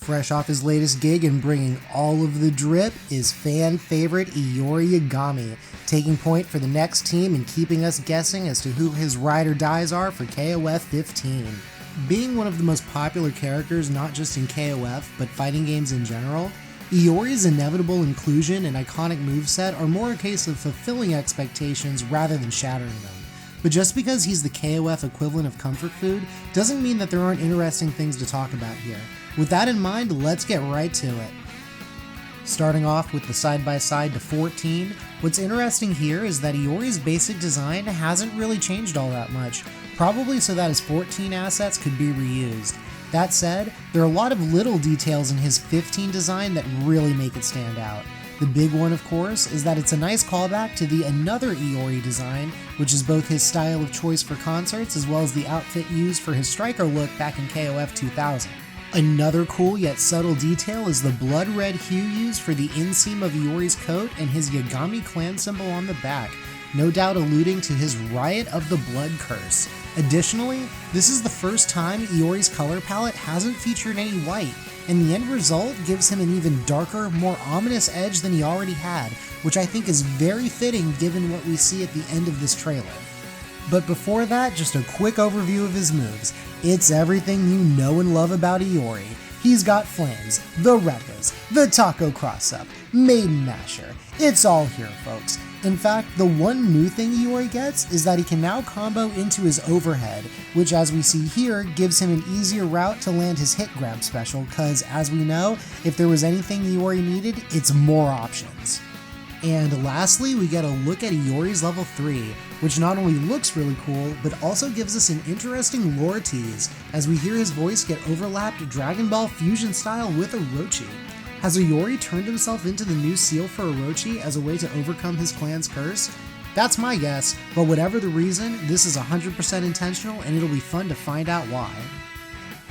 Fresh off his latest gig and bringing all of the drip is fan favorite Iori Yagami, taking point for the next team and keeping us guessing as to who his ride or dies are for KOF 15. Being one of the most popular characters not just in KOF, but fighting games in general, Iori's inevitable inclusion and iconic moveset are more a case of fulfilling expectations rather than shattering them. But just because he's the KOF equivalent of comfort food doesn't mean that there aren't interesting things to talk about here. With that in mind, let's get right to it. Starting off with the side-by-side to 14, what's interesting here is that Iori's basic design hasn't really changed all that much, probably so that his 14 assets could be reused. That said, there are a lot of little details in his 15 design that really make it stand out. The big one, of course, is that it's a nice callback to the Another Iori design, which is both his style of choice for concerts as well as the outfit used for his striker look back in KOF 2000. Another cool yet subtle detail is the blood red hue used for the inseam of Iori's coat and his Yagami clan symbol on the back, no doubt alluding to his Riot of the Blood curse. Additionally, this is the first time Iori's color palette hasn't featured any white, and the end result gives him an even darker, more ominous edge than he already had, which I think is very fitting given what we see at the end of this trailer. But before that, just a quick overview of his moves. It's everything you know and love about Iori. He's got Flames, the Rekkas, the Taco Cross-Up, Maiden Masher. It's all here, folks. In fact, the one new thing Iori gets is that he can now combo into his overhead, which as we see here, gives him an easier route to land his hit grab special, cause as we know, if there was anything Iori needed, it's more options. And lastly, we get a look at Iori's level 3, which not only looks really cool, but also gives us an interesting lore tease, as we hear his voice get overlapped Dragon Ball Fusion style with Orochi. Has Iori turned himself into the new seal for Orochi as a way to overcome his clan's curse? That's my guess, but whatever the reason, this is 100% intentional and it'll be fun to find out why.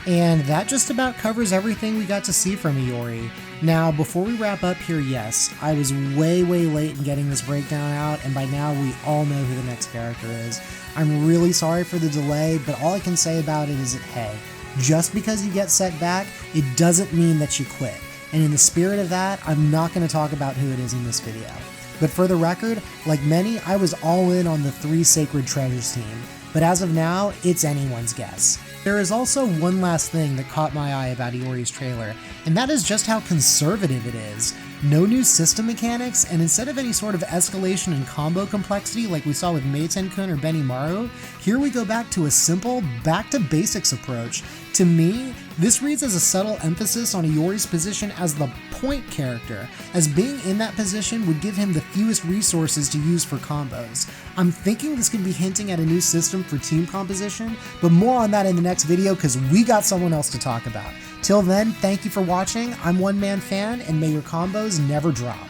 And that just about covers everything we got to see from Iori. Now, before we wrap up here, yes, I was way late in getting this breakdown out, and by now we all know who the next character is. I'm really sorry for the delay, but all I can say about it is that, hey, just because you get set back, it doesn't mean that you quit. And in the spirit of that, I'm not going to talk about who it is in this video. But for the record, like many, I was all in on the 3 Sacred Treasures team, but as of now, it's anyone's guess. There is also one last thing that caught my eye about Iori's trailer, and that is just how conservative it is. No new system mechanics, and instead of any sort of escalation and combo complexity like we saw with Meiten-kun or Benimaru, here we go back to a simple, back-to-basics approach. To me, this reads as a subtle emphasis on Iori's position as the point character, as being in that position would give him the fewest resources to use for combos. I'm thinking this could be hinting at a new system for team composition, but more on that in the next video because we got someone else to talk about. Till then, thank you for watching, I'm One Man Fan, and may your combos never drop.